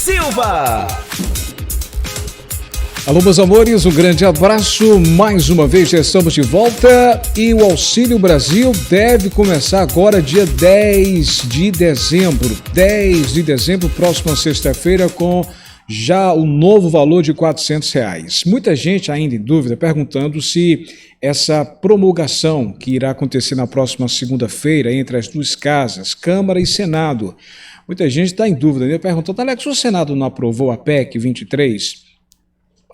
Silva. Alô, meus amores, um grande abraço. Mais uma vez já estamos de volta e o Auxílio Brasil deve começar agora dia 10 de dezembro. 10 de dezembro, próxima sexta-feira, com já o novo valor de R$400. Muita gente ainda em dúvida, perguntando se essa promulgação que irá acontecer na próxima segunda-feira entre as duas casas, Câmara e Senado. Muita gente está em dúvida, né? Perguntando, Alex, o Senado não aprovou a PEC 23?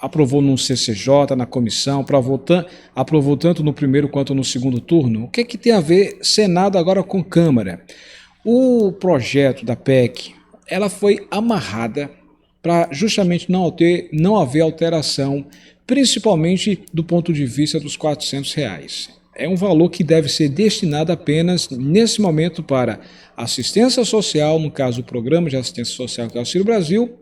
Aprovou no CCJ, na comissão, aprovou tanto no primeiro quanto no segundo turno. O que tem a ver Senado agora com Câmara? O projeto da PEC, ela foi amarrada para justamente não haver alteração, principalmente do ponto de vista dos R$400. É um valor que deve ser destinado apenas, nesse momento, para assistência social, no caso o Programa de Assistência Social que é o Auxílio Brasil,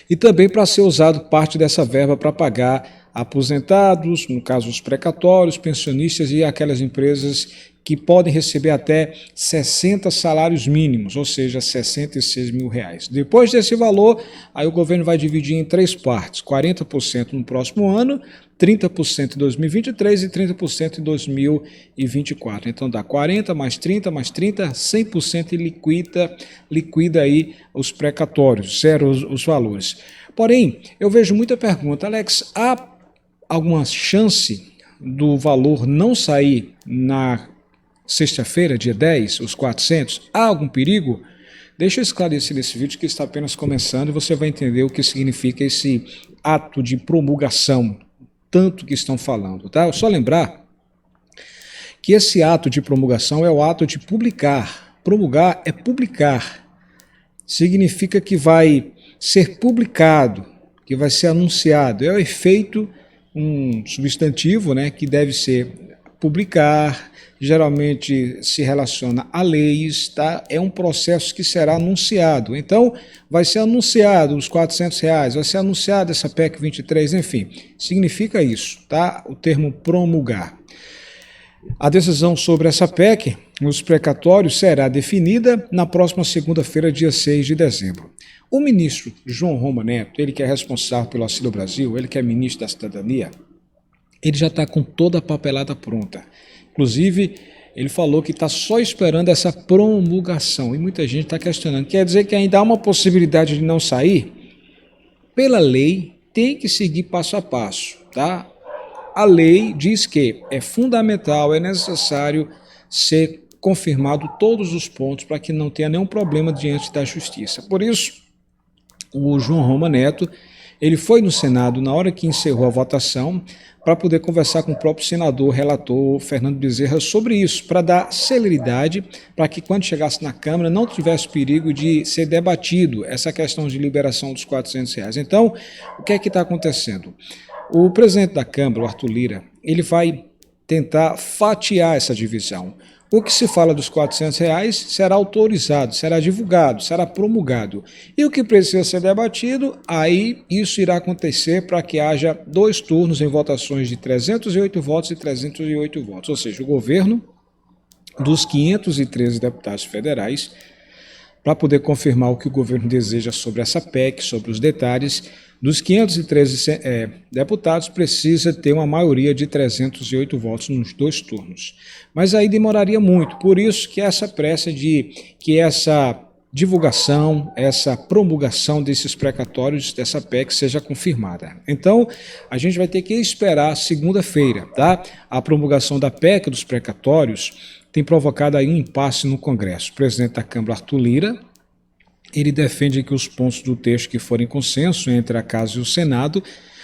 e também para ser usado parte dessa verba para pagar aposentados, no caso os precatórios, pensionistas e aquelas empresas que podem receber até 60 salários mínimos, ou seja, R$66 mil. Depois desse valor, aí o governo vai dividir em três partes, 40% no próximo ano, 30% em 2023 e 30% em 2024. Então dá 40 mais 30 mais 30, 100% e liquida aí os precatórios, zero os valores. Porém, eu vejo muita pergunta, Alex, há alguma chance do valor não sair na sexta-feira, dia 10, os 400? Há algum perigo? Deixa eu esclarecer nesse vídeo que está apenas começando e você vai entender o que significa esse ato de promulgação, tanto que estão falando, tá? Eu só lembrar que esse ato de promulgação é o ato de publicar. Promulgar é publicar. Significa que vai ser publicado, que vai ser anunciado. É o efeito, um substantivo, né, que deve ser publicar, geralmente se relaciona a leis, tá? É um processo que será anunciado. Então, vai ser anunciado os R$400, vai ser anunciada essa PEC 23, enfim, significa isso, tá? O termo promulgar. A decisão sobre essa PEC, os precatórios, será definida na próxima segunda-feira, dia 6 de dezembro. O ministro João Roma Neto, ele que é responsável pelo Auxílio Brasil, ele que é ministro da Cidadania, ele já está com toda a papelada pronta. Inclusive, ele falou que está só esperando essa promulgação e muita gente está questionando. Quer dizer que ainda há uma possibilidade de não sair? Pela lei, tem que seguir passo a passo, tá? A lei diz que é fundamental, é necessário ser confirmado todos os pontos para que não tenha nenhum problema diante da justiça. Por isso, o João Roma Neto, ele foi no Senado na hora que encerrou a votação para poder conversar com o próprio senador, relator Fernando Bezerra sobre isso, para dar celeridade, para que quando chegasse na Câmara não tivesse perigo de ser debatido essa questão de liberação dos R$400. Então, o que é que está acontecendo? O presidente da Câmara, o Arthur Lira, ele vai tentar fatiar essa divisão. O que se fala dos R$400 será autorizado, será divulgado, será promulgado. E o que precisa ser debatido, aí isso irá acontecer para que haja dois turnos em votações de 308 votos e 308 votos. Ou seja, o governo dos 513 deputados federais, para poder confirmar o que o governo deseja sobre essa PEC, sobre os detalhes, dos 513 deputados, precisa ter uma maioria de 308 votos nos dois turnos. Mas aí demoraria muito, por isso que essa pressa de que essa divulgação, essa promulgação desses precatórios, dessa PEC, seja confirmada. Então, a gente vai ter que esperar segunda-feira, tá? A promulgação da PEC dos precatórios tem provocado aí um impasse no Congresso. O presidente da Câmara, Arthur Lira, ele defende que os pontos do texto que forem consenso entre a Casa e o Senado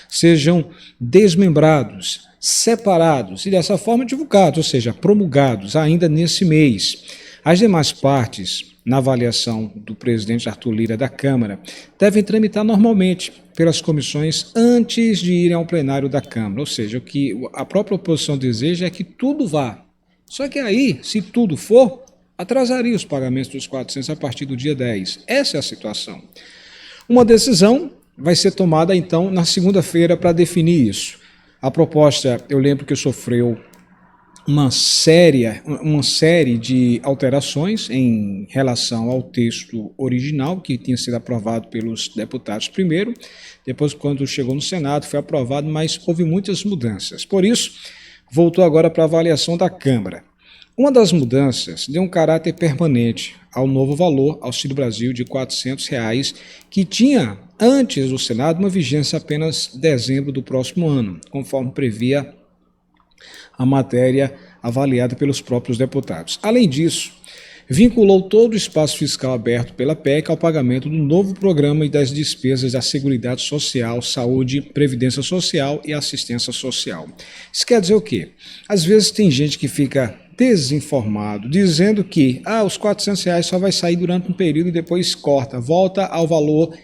sejam desmembrados, separados e dessa forma divulgados, ou seja, promulgados ainda nesse mês. As demais partes, na avaliação do presidente Arthur Lira da Câmara, devem tramitar normalmente pelas comissões antes de irem ao plenário da Câmara, ou seja, o que a própria oposição deseja é que tudo vá. Só que aí, se tudo for, atrasaria os pagamentos dos R$400 a partir do dia 10. Essa é a situação. Uma decisão vai ser tomada, então, na segunda-feira para definir isso. A proposta, eu lembro que sofreu uma série de alterações em relação ao texto original, que tinha sido aprovado pelos deputados primeiro, depois, quando chegou no Senado, foi aprovado, mas houve muitas mudanças. Por isso, voltou agora para a avaliação da Câmara. Uma das mudanças deu um caráter permanente ao novo valor Auxílio Brasil de R$ 400, que tinha, antes do Senado, uma vigência apenas em dezembro do próximo ano, conforme previa a matéria avaliada pelos próprios deputados. Além disso, vinculou todo o espaço fiscal aberto pela PEC ao pagamento do novo programa e das despesas da Seguridade Social, Saúde, Previdência Social e Assistência Social. Isso quer dizer o quê? Às vezes tem gente que fica desinformado, dizendo que os R$ 400 só vai sair durante um período e depois corta, volta ao valor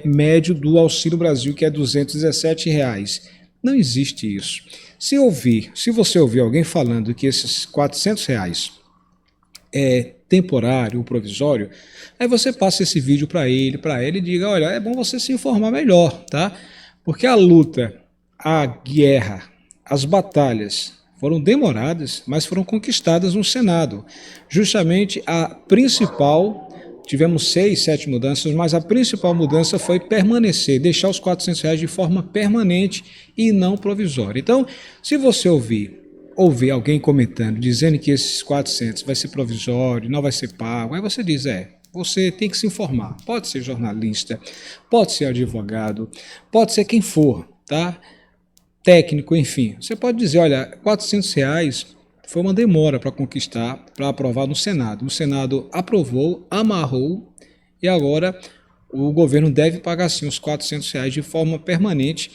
médio do Auxílio Brasil, que é R$ 217. Não existe isso. Se você ouvir alguém falando que esses R$ 400 é temporário ou provisório, aí você passa esse vídeo para ele e diga, olha, é bom você se informar melhor, tá? Porque a luta, a guerra, as batalhas foram demoradas, mas foram conquistadas no Senado. Justamente a principal, tivemos 6, 7 mudanças, mas a principal mudança foi permanecer, deixar os R$ 400 de forma permanente e não provisória. Então, se você ouvir alguém comentando, dizendo que esses 400 vai ser provisório, não vai ser pago, aí você diz, você tem que se informar. Pode ser jornalista, pode ser advogado, pode ser quem for, tá? Técnico, enfim. Você pode dizer, olha, R$ 400 foi uma demora para conquistar, para aprovar no Senado. O Senado aprovou, amarrou e agora o governo deve pagar sim os R$ 400 de forma permanente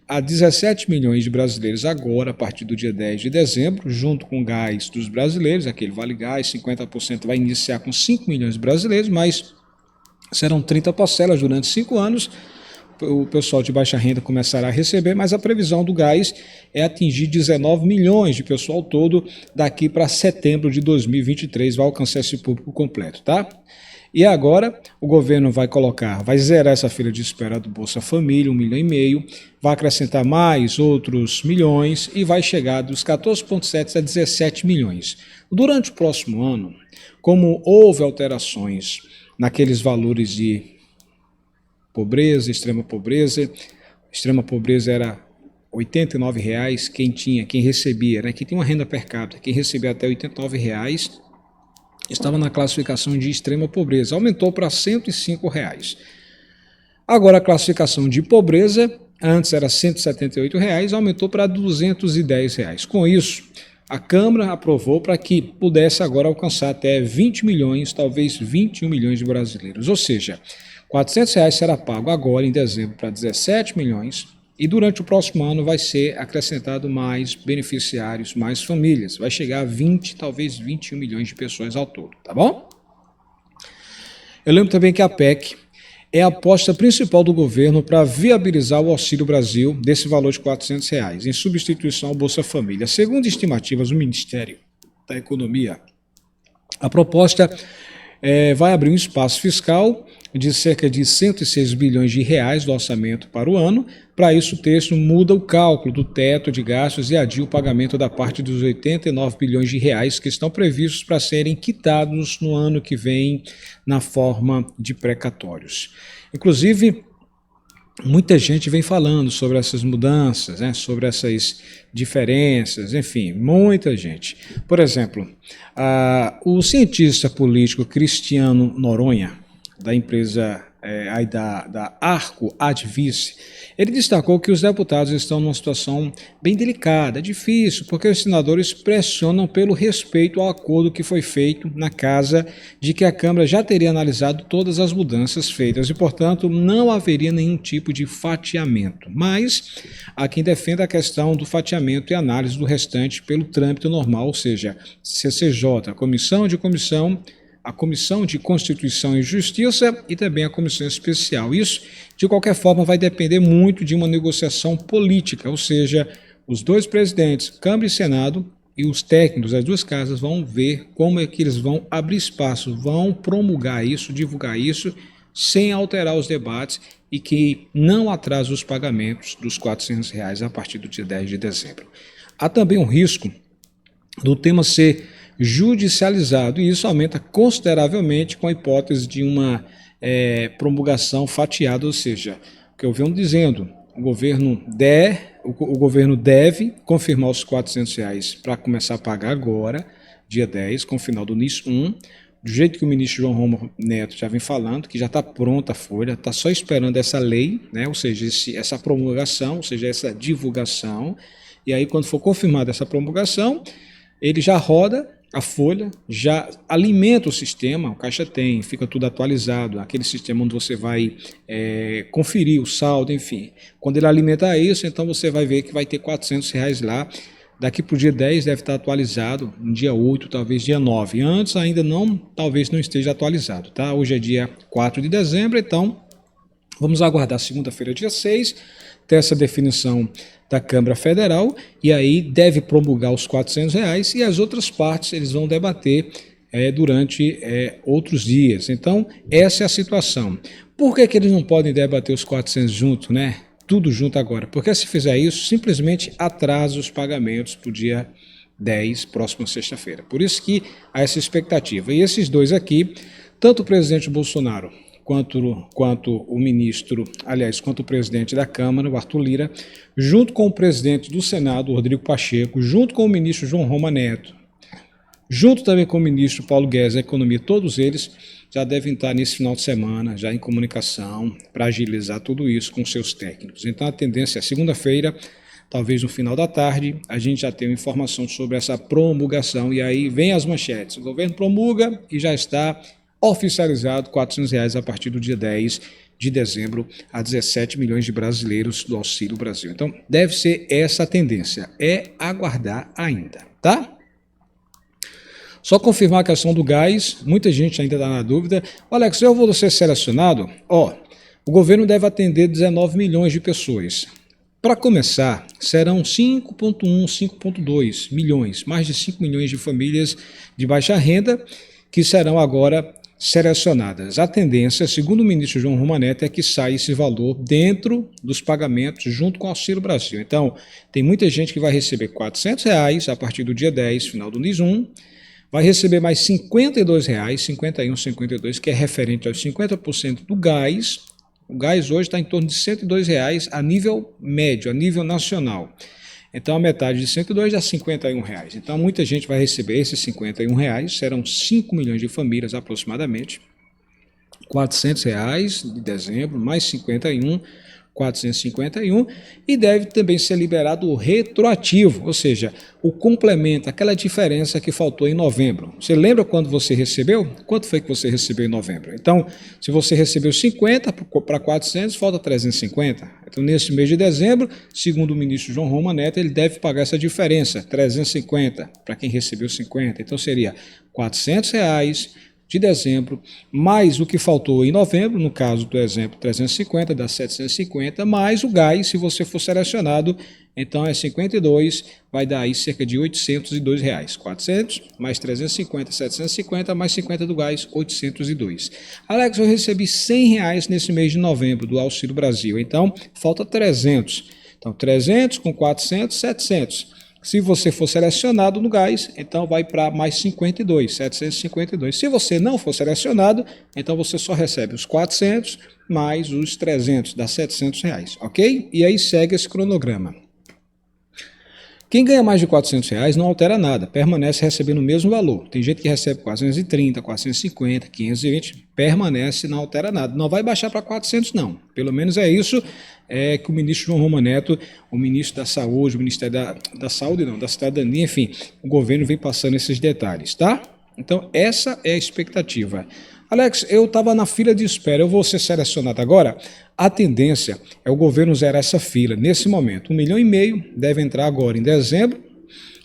a 17 milhões de brasileiros agora, a partir do dia 10 de dezembro, junto com o gás dos brasileiros, aquele Vale Gás, 50% vai iniciar com 5 milhões de brasileiros, mas serão 30 parcelas durante 5 anos, o pessoal de baixa renda começará a receber, mas a previsão do gás é atingir 19 milhões de pessoal todo daqui para setembro de 2023, vai alcançar esse público completo, tá? E agora o governo vai zerar essa fila de espera do Bolsa Família, 1,5 milhão, vai acrescentar mais outros milhões e vai chegar dos 14,7 a 17 milhões. Durante o próximo ano, como houve alterações naqueles valores de pobreza, extrema pobreza era R$ 89, quem recebia, quem tinha uma renda per capita, quem recebia até R$ 89, estava na classificação de extrema pobreza, aumentou para R$ 105. Agora a classificação de pobreza, antes era R$ 178, aumentou para R$ 210. Com isso, a Câmara aprovou para que pudesse agora alcançar até 20 milhões, talvez 21 milhões de brasileiros. Ou seja, R$ 400 será pago agora em dezembro para 17 milhões e durante o próximo ano vai ser acrescentado mais beneficiários, mais famílias. Vai chegar a 20, talvez 21 milhões de pessoas ao todo, tá bom? Eu lembro também que a PEC é a aposta principal do governo para viabilizar o Auxílio Brasil desse valor de R$ 400, em substituição ao Bolsa Família. Segundo estimativas do Ministério da Economia, a proposta vai abrir um espaço fiscal de cerca de 106 bilhões de reais do orçamento para o ano. Para isso, o texto muda o cálculo do teto de gastos e adia o pagamento da parte dos 89 bilhões de reais que estão previstos para serem quitados no ano que vem na forma de precatórios. Inclusive, muita gente vem falando sobre essas mudanças, sobre essas diferenças, enfim, muita gente. Por exemplo, o cientista político Cristiano Noronha, da empresa da Arco Advice, ele destacou que os deputados estão numa situação bem delicada, difícil, porque os senadores pressionam pelo respeito ao acordo que foi feito na casa, de que a Câmara já teria analisado todas as mudanças feitas e, portanto, não haveria nenhum tipo de fatiamento. Mas há quem defenda a questão do fatiamento e análise do restante pelo trâmite normal, ou seja, CCJ, a Comissão de Constituição e Justiça e também a Comissão Especial. Isso, de qualquer forma, vai depender muito de uma negociação política, ou seja, os dois presidentes, Câmara e Senado, e os técnicos das duas casas vão ver como é que eles vão abrir espaço, vão promulgar isso, divulgar isso, sem alterar os debates e que não atrase os pagamentos dos R$ 400 a partir do dia 10 de dezembro. Há também um risco do tema ser judicializado, e isso aumenta consideravelmente com a hipótese de uma promulgação fatiada, ou seja, o que eu venho dizendo, o governo deve confirmar os R$ 400 para começar a pagar agora, dia 10, com o final do NIS 1, do jeito que o ministro João Roma Neto já vem falando, que já está pronta a folha, está só esperando essa lei, né? Ou seja, essa promulgação, ou seja, essa divulgação, e aí quando for confirmada essa promulgação, ele já roda a folha, já alimenta o sistema, o Caixa Tem, fica tudo atualizado, aquele sistema onde você vai conferir o saldo, enfim. Quando ele alimentar isso, então você vai ver que vai ter R$ 400 lá. Daqui para o dia 10 deve estar atualizado, no dia 8, talvez dia 9. Antes ainda não, talvez não esteja atualizado, tá? Hoje é dia 4 de dezembro, então vamos aguardar segunda-feira, dia 6, ter essa definição da Câmara Federal, e aí deve promulgar os R$ 400, e as outras partes eles vão debater durante outros dias. Então, essa é a situação. Por que eles não podem debater os 400 juntos, né? Tudo junto agora, porque se fizer isso, simplesmente atrasa os pagamentos para o dia 10, próxima sexta-feira. Por isso que há essa expectativa. E esses dois aqui, tanto o presidente Bolsonaro quanto o ministro, aliás, quanto o presidente da Câmara, o Arthur Lira, junto com o presidente do Senado, o Rodrigo Pacheco, junto com o ministro João Roma Neto, junto também com o ministro Paulo Guedes da Economia, todos eles já devem estar nesse final de semana, já em comunicação, para agilizar tudo isso com seus técnicos. Então a tendência é segunda-feira, talvez no final da tarde, a gente já tenha informação sobre essa promulgação, e aí vem as manchetes. O governo promulga e já está oficializado R$ 400 a partir do dia 10 de dezembro a 17 milhões de brasileiros do Auxílio Brasil. Então deve ser essa a tendência, é aguardar ainda, tá? Só confirmar a questão do gás, muita gente ainda está na dúvida. Alex, eu vou ser selecionado? O governo deve atender 19 milhões de pessoas. Para começar, serão 5,1, 5,2 milhões, mais de 5 milhões de famílias de baixa renda que serão agora selecionadas. A tendência, segundo o ministro João Roma Neto, é que saia esse valor dentro dos pagamentos junto com o Auxílio Brasil. Então, tem muita gente que vai receber R$ 400 a partir do dia 10, final do NIS 1, vai receber mais R$ 52,00, 51, 52, que é referente aos 50% do gás. O gás hoje está em torno de R$ 102,00 a nível médio, a nível nacional. Então, a metade de 102 dá R$ 51,00. Então, muita gente vai receber esses R$ 51,00, serão 5 milhões de famílias aproximadamente. R$ 400,00 de dezembro, mais 51, 451, e deve também ser liberado o retroativo, ou seja, o complemento, aquela diferença que faltou em novembro. Você lembra quando você recebeu? Quanto foi que você recebeu em novembro? Então, se você recebeu 50 para 400, falta 350. Então, nesse mês de dezembro, segundo o ministro João Roma Neto, ele deve pagar essa diferença, 350, para quem recebeu 50. Então, seria R$ 400 de dezembro, mais o que faltou em novembro, no caso do exemplo 350, dá 750, mais o gás, se você for selecionado, então é 52, vai dar aí cerca de R$ 802, 400, mais 350, 750, mais 50 do gás, 802. Alex, eu recebi R$ 100 nesse mês de novembro do Auxílio Brasil, então falta 300, então 300 com 400, 700. Se você for selecionado no gás, então vai para mais 52, 752. Se você não for selecionado, então você só recebe os 400 mais os 300, dá R$ 700, ok? E aí segue esse cronograma. Quem ganha mais de R$ 400 não altera nada, permanece recebendo o mesmo valor. Tem gente que recebe 430, 450, 520, permanece, não altera nada. Não vai baixar para 400 não, pelo menos é isso que o ministro João Roma Neto, o ministro da Saúde, o Ministério da Saúde não, da Cidadania, enfim, o governo vem passando esses detalhes, tá? Então essa é a expectativa. Alex, eu estava na fila de espera, eu vou ser selecionado agora? A tendência é o governo zerar essa fila nesse momento. 1,5 milhão deve entrar agora em dezembro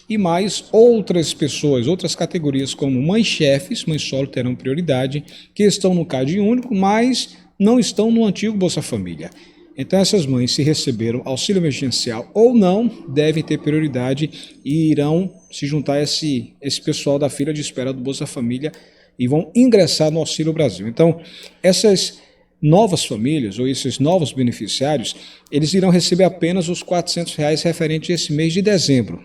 e mais outras pessoas, outras categorias como mães-chefes, mães solo terão prioridade, que estão no CAD único, mas não estão no antigo Bolsa Família. Então essas mães, se receberam auxílio emergencial ou não, devem ter prioridade e irão se juntar a esse pessoal da fila de espera do Bolsa Família e vão ingressar no Auxílio Brasil. Então, essas novas famílias ou esses novos beneficiários, eles irão receber apenas os R$ 400 referente a esse mês de dezembro.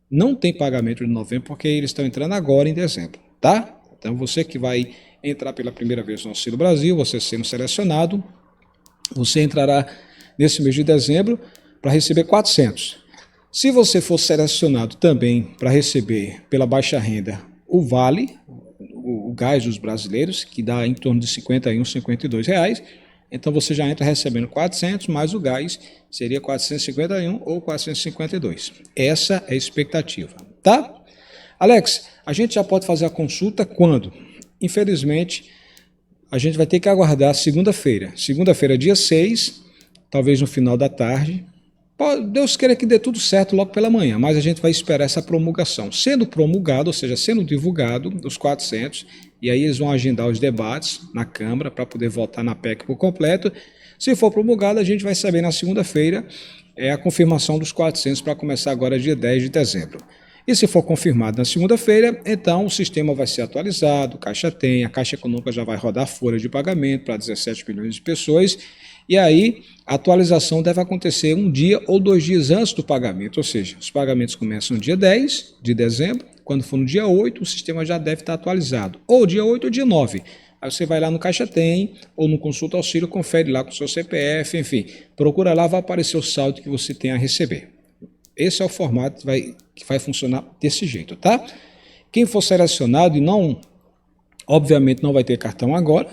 não tem pagamento de novembro porque eles estão entrando agora em dezembro, tá? Então você que vai entrar pela primeira vez no Auxílio Brasil, você sendo selecionado, você entrará nesse mês de dezembro para receber 400. Se você for selecionado também para receber pela baixa renda o Vale, o gás dos brasileiros, que dá em torno de R$ 51, R$ 52, então você já entra recebendo 400, mais o gás seria 451 ou 452. Essa é a expectativa, tá? Alex, a gente já pode fazer a consulta quando? Infelizmente, a gente vai ter que aguardar segunda-feira. Segunda-feira, dia 6, talvez no final da tarde. Deus queira que dê tudo certo logo pela manhã, mas a gente vai esperar essa promulgação. Sendo promulgado, ou seja, sendo divulgado, os 400, e aí eles vão agendar os debates na Câmara para poder votar na PEC por completo. Se for promulgado, a gente vai saber na segunda-feira a confirmação dos 400 para começar agora dia 10 de dezembro. E se for confirmado na segunda-feira, então o sistema vai ser atualizado, a Caixa Econômica já vai rodar a folha de pagamento para 17 milhões de pessoas, e aí a atualização deve acontecer um dia ou 2 dias antes do pagamento, ou seja, os pagamentos começam no dia 10 de dezembro, quando for no dia 8, o sistema já deve estar atualizado, ou dia 8 ou dia 9. Aí você vai lá no Caixa Tem, ou no Consulta Auxílio, confere lá com o seu CPF, enfim, procura lá, vai aparecer o saldo que você tem a receber. Esse é o formato que vai funcionar desse jeito, tá? Quem for selecionado e obviamente não vai ter cartão agora,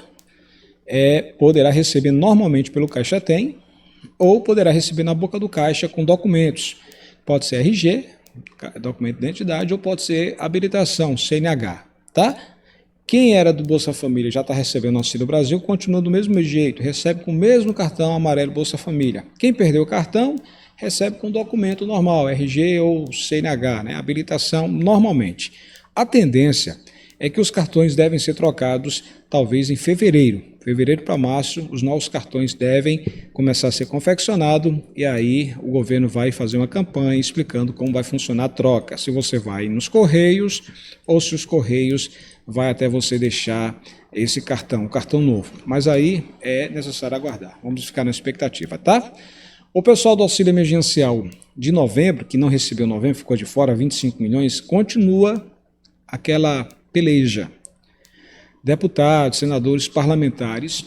poderá receber normalmente pelo Caixa Tem, ou poderá receber na boca do caixa com documentos. Pode ser RG, documento de identidade, ou pode ser habilitação, CNH, tá? Quem era do Bolsa Família já está recebendo Auxílio Brasil, continua do mesmo jeito, recebe com o mesmo cartão amarelo Bolsa Família. Quem perdeu o cartão, recebe com documento normal, RG ou CNH, né? Habilitação normalmente. A tendência é que os cartões devem ser trocados talvez em fevereiro para março, os novos cartões devem começar a ser confeccionados e aí o governo vai fazer uma campanha explicando como vai funcionar a troca, se você vai nos Correios ou se os Correios vai até você deixar esse cartão, o cartão novo. Mas aí é necessário aguardar, vamos ficar na expectativa, tá? O pessoal do auxílio emergencial de novembro, que não recebeu novembro, ficou de fora 25 milhões, continua aquela peleja. Deputados, senadores, parlamentares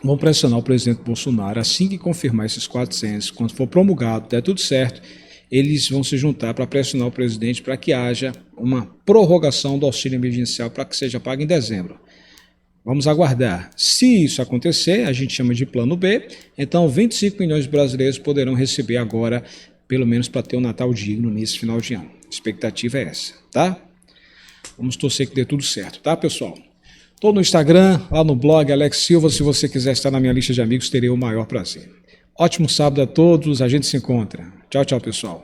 vão pressionar o presidente Bolsonaro assim que confirmar esses 400, quando for promulgado, der tudo certo, eles vão se juntar para pressionar o presidente para que haja uma prorrogação do auxílio emergencial para que seja pago em dezembro. Vamos aguardar. Se isso acontecer, a gente chama de plano B, então 25 milhões de brasileiros poderão receber agora, pelo menos para ter um Natal digno nesse final de ano. A expectativa é essa, tá? Vamos torcer que dê tudo certo, tá, pessoal? Estou no Instagram, lá no blog Alex Silva, se você quiser estar na minha lista de amigos, terei o maior prazer. Ótimo sábado a todos, a gente se encontra. Tchau, tchau, pessoal.